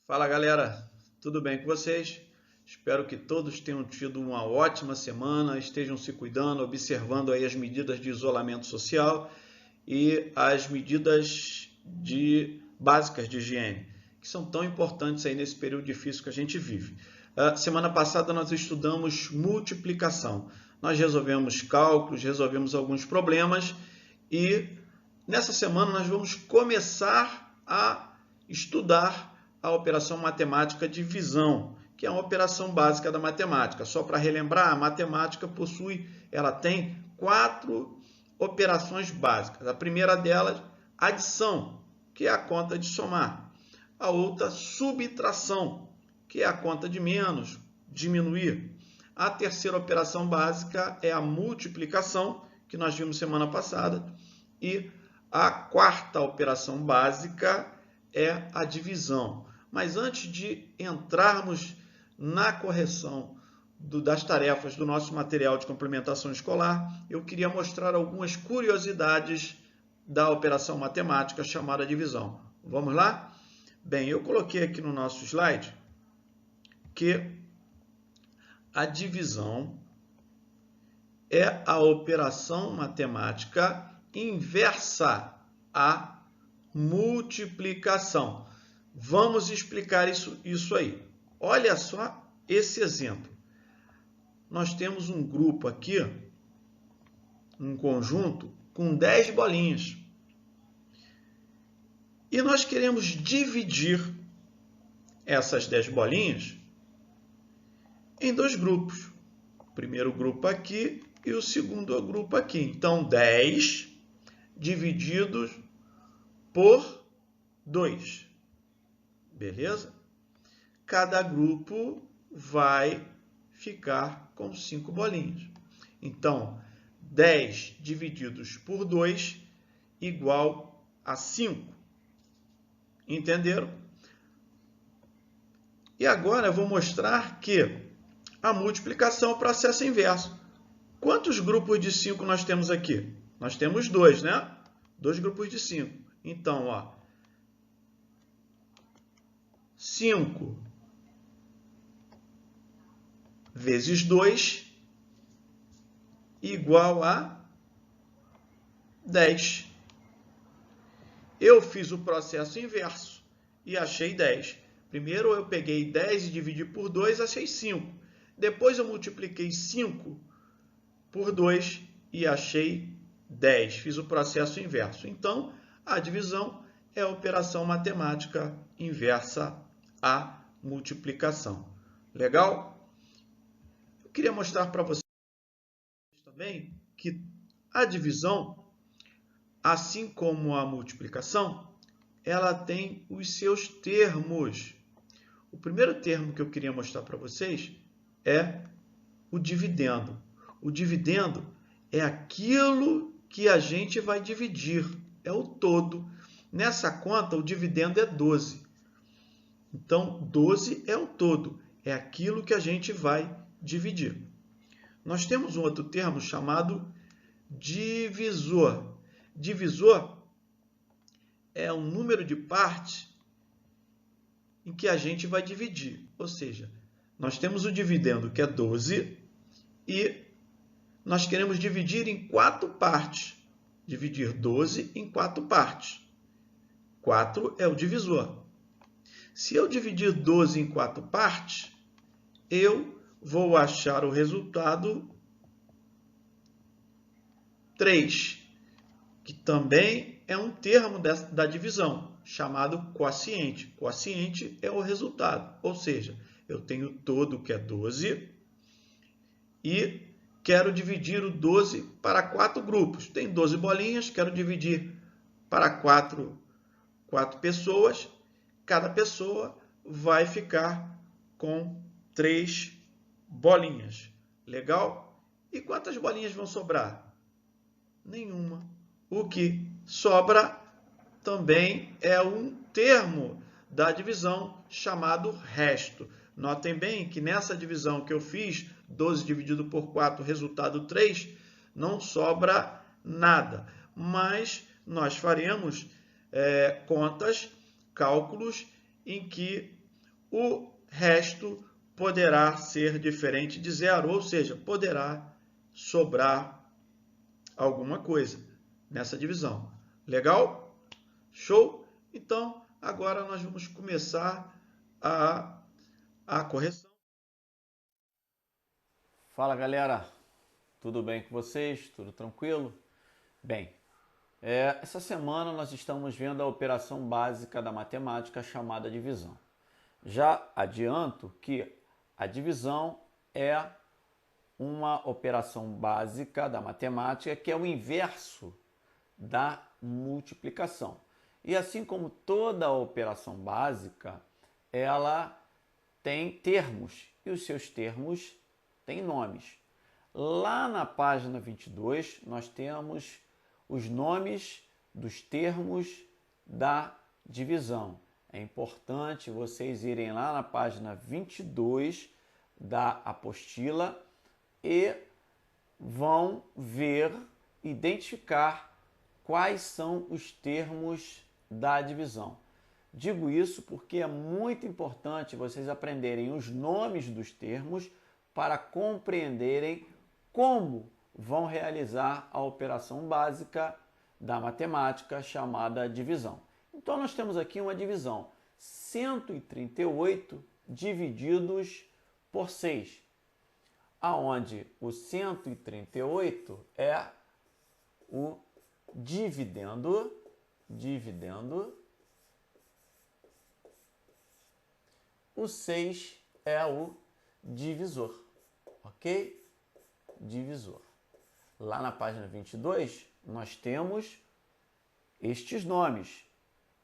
Fala galera, tudo bem com vocês? Espero que todos tenham tido uma ótima semana, estejam se cuidando, observando aí as medidas de isolamento social e as medidas básicas de higiene, que são tão importantes aí nesse período difícil que a gente vive. Semana passada nós estudamos multiplicação, nós resolvemos cálculos, resolvemos alguns problemas e nessa semana nós vamos começar a estudar a operação matemática divisão, que é uma operação básica da matemática. Só para relembrar, a matemática ela tem 4 operações básicas. A primeira delas, adição, que é a conta de somar. A outra, subtração, que é a conta de menos, diminuir. A terceira operação básica é a multiplicação, que nós vimos semana passada, e a quarta operação básica é a divisão. Mas antes de entrarmos na correção das tarefas do nosso material de complementação escolar, eu queria mostrar algumas curiosidades da operação matemática chamada divisão. Vamos lá? Bem, eu coloquei aqui no nosso slide que a divisão é a operação matemática inversa à multiplicação. Vamos explicar isso aí. Olha só esse exemplo. Nós temos um grupo aqui, um conjunto, com 10 bolinhas. E nós queremos dividir essas 10 bolinhas em 2 grupos. O primeiro grupo aqui e o segundo grupo aqui. Então, 10 divididos por 2. Beleza? Cada grupo vai ficar com 5 bolinhas. Então, 10 divididos por 2 igual a 5. Entenderam? E agora eu vou mostrar que a multiplicação é o processo inverso. Quantos grupos de 5 nós temos aqui? Nós temos 2, né? 2 grupos de 5. Então, 5 vezes 2 igual a 10. Eu fiz o processo inverso e achei 10. Primeiro eu peguei 10 e dividi por 2, achei 5. Depois eu multipliquei 5 por 2 e achei 10. Fiz o processo inverso. Então, a divisão é a operação matemática inversa à multiplicação. Legal? Eu queria mostrar para vocês também que a divisão, assim como a multiplicação, ela tem os seus termos. O primeiro termo que eu queria mostrar para vocês é o dividendo. O dividendo é aquilo que a gente vai dividir, é o todo. Nessa conta, o dividendo é 12. Então, 12 é o todo, é aquilo que a gente vai dividir. Nós temos um outro termo chamado divisor. Divisor é um número de partes em que a gente vai dividir. Ou seja, nós temos o dividendo, que é 12, e nós queremos dividir em 4 partes. Dividir 12 em 4 partes. 4 é o divisor. Se eu dividir 12 em 4 partes, eu vou achar o resultado 3, que também é um termo da divisão, chamado quociente. Quociente é o resultado, ou seja, eu tenho todo, que é 12, e quero dividir o 12 para 4 grupos. Tem 12 bolinhas, quero dividir para 4 pessoas. Cada pessoa vai ficar com 3 bolinhas. Legal? E quantas bolinhas vão sobrar? Nenhuma. O que sobra também é um termo da divisão chamado resto. Notem bem que nessa divisão que eu fiz, 12 dividido por 4, resultado 3, não sobra nada. Mas nós faremos contas, cálculos em que o resto poderá ser diferente de zero, ou seja, poderá sobrar alguma coisa nessa divisão. Legal? Show? Então, agora nós vamos começar a correção. Fala galera, tudo bem com vocês? Tudo tranquilo? Bem, essa semana nós estamos vendo a operação básica da matemática chamada divisão. Já adianto que a divisão é uma operação básica da matemática que é o inverso da multiplicação. E assim como toda operação básica, ela tem termos e os seus termos têm nomes. Lá na página 22, nós temos os nomes dos termos da divisão. É importante vocês irem lá na página 22 da apostila e vão ver, identificar quais são os termos da divisão. Digo isso porque é muito importante vocês aprenderem os nomes dos termos para compreenderem como vão realizar a operação básica da matemática chamada divisão. Então nós temos aqui uma divisão, 138 divididos por 6, aonde o 138 é o dividendo, o 6 é o divisor, ok? Divisor. Lá na página 22, nós temos estes nomes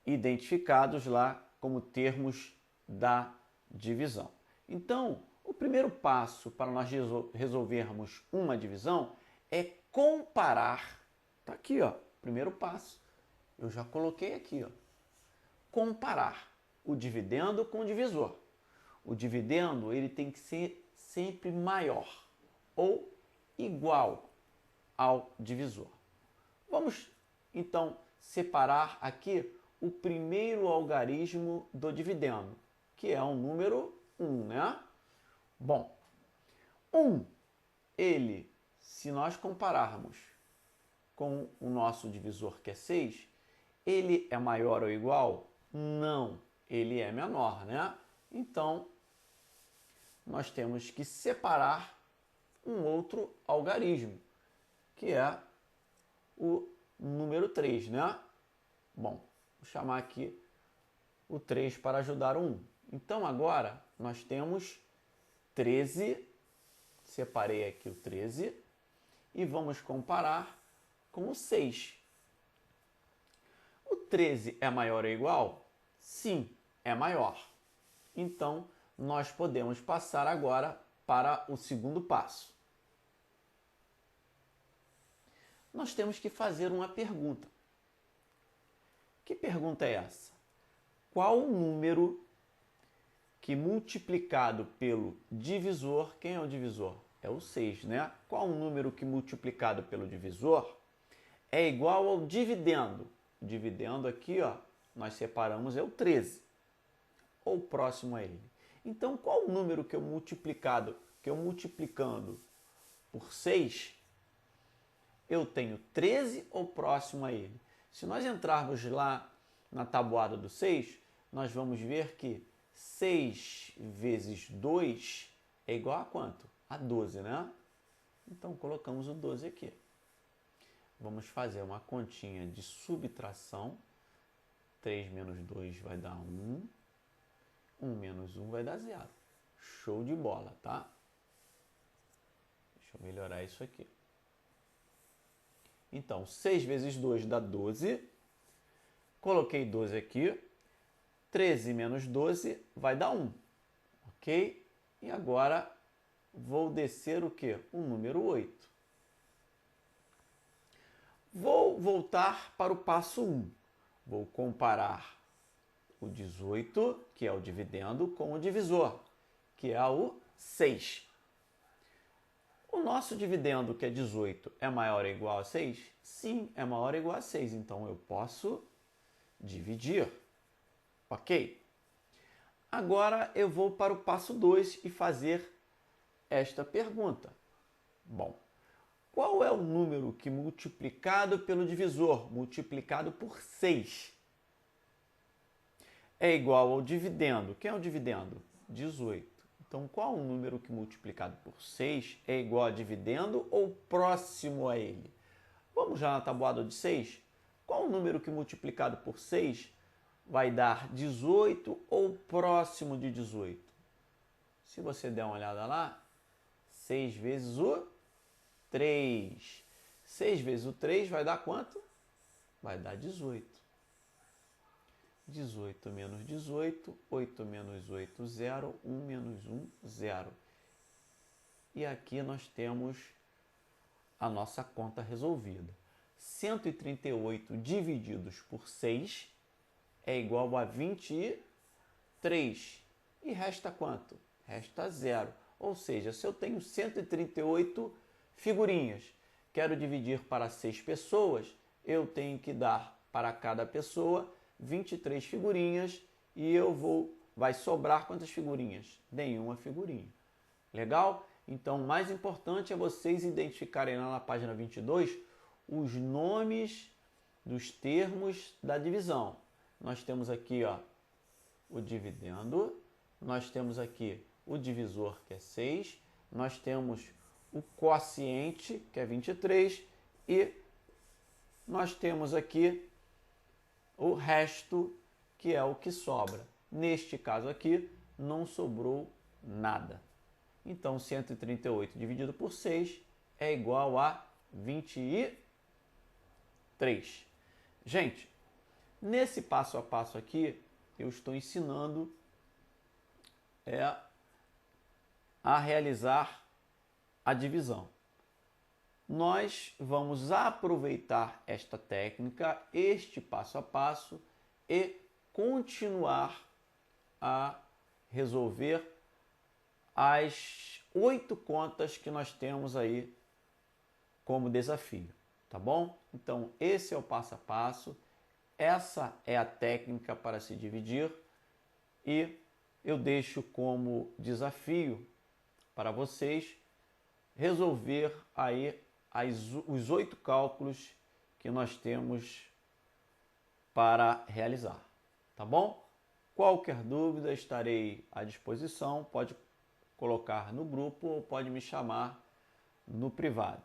identificados lá como termos da divisão. Então, o primeiro passo para nós resolvermos uma divisão é comparar. Está aqui, ó, primeiro passo. Eu já coloquei aqui, ó. Comparar o dividendo com o divisor. O dividendo ele tem que ser sempre maior ou igual ao divisor. Vamos então separar aqui o primeiro algarismo do dividendo, que é o número 1, né? Bom, 1, ele, se nós compararmos com o nosso divisor que é 6, ele é maior ou igual? Não, ele é menor, né? Então, nós temos que separar um outro algarismo, que é o número 3, né? Bom, vou chamar aqui o 3 para ajudar o 1. Então, agora, nós temos 13, separei aqui o 13, e vamos comparar com o 6. O 13 é maior ou igual? Sim, é maior. Então, nós podemos passar agora para o segundo passo. Nós temos que fazer uma pergunta. Que pergunta é essa? Qual o número que multiplicado pelo divisor, quem é o divisor? É o 6, né? Qual o número que multiplicado pelo divisor é igual ao dividendo? O dividendo aqui, ó, nós separamos é o 13, ou próximo a ele. Então, qual o número que eu multiplicando por 6, eu tenho 13 ou próximo a ele? Se nós entrarmos lá na tabuada do 6, nós vamos ver que 6 vezes 2 é igual a quanto? A 12, né? Então, colocamos o 12 aqui. Vamos fazer uma continha de subtração. 3 menos 2 vai dar 1. 1 menos 1 vai dar 0. Show de bola, tá? Deixa eu melhorar isso aqui. Então, 6 vezes 2 dá 12. Coloquei 12 aqui. 13 menos 12 vai dar 1. Ok? E agora vou descer o quê? O número 8. Vou voltar para o passo 1. Vou comparar o 18, que é o dividendo, com o divisor, que é o 6. O nosso dividendo, que é 18, é maior ou igual a 6? Sim, é maior ou igual a 6. Então, eu posso dividir. Ok? Agora eu vou para o passo 2 e fazer esta pergunta. Bom, qual é o número que multiplicado pelo divisor, multiplicado por 6, é igual ao dividendo? Quem é o dividendo? 18. Então, qual o número que multiplicado por 6 é igual a dividendo ou próximo a ele? Vamos já na tabuada de 6? Qual o número que multiplicado por 6 vai dar 18 ou próximo de 18? Se você der uma olhada lá, 6 vezes o 3. 6 vezes o 3 vai dar quanto? Vai dar 18. 18 menos 18, 8 menos 8, 0, 1 menos 1, 0. E aqui nós temos a nossa conta resolvida. 138 divididos por 6 é igual a 23. E resta quanto? Resta 0. Ou seja, se eu tenho 138 figurinhas, quero dividir para 6 pessoas, eu tenho que dar para cada pessoa 23 figurinhas e vai sobrar quantas figurinhas? Nenhuma figurinha. Legal? Então, o mais importante é vocês identificarem lá na página 22 os nomes dos termos da divisão. Nós temos aqui, ó, o dividendo, nós temos aqui o divisor, que é 6, nós temos o quociente, que é 23, e nós temos aqui o resto, que é o que sobra. Neste caso aqui, não sobrou nada. Então, 138 dividido por 6 é igual a 23. Gente, nesse passo a passo aqui, eu estou ensinando a realizar a divisão. Nós vamos aproveitar esta técnica, este passo a passo, e continuar a resolver as 8 contas que nós temos aí como desafio, tá bom? Então, esse é o passo a passo, essa é a técnica para se dividir e eu deixo como desafio para vocês resolver aí os 8 cálculos que nós temos para realizar, tá bom? Qualquer dúvida, estarei à disposição, pode colocar no grupo ou pode me chamar no privado.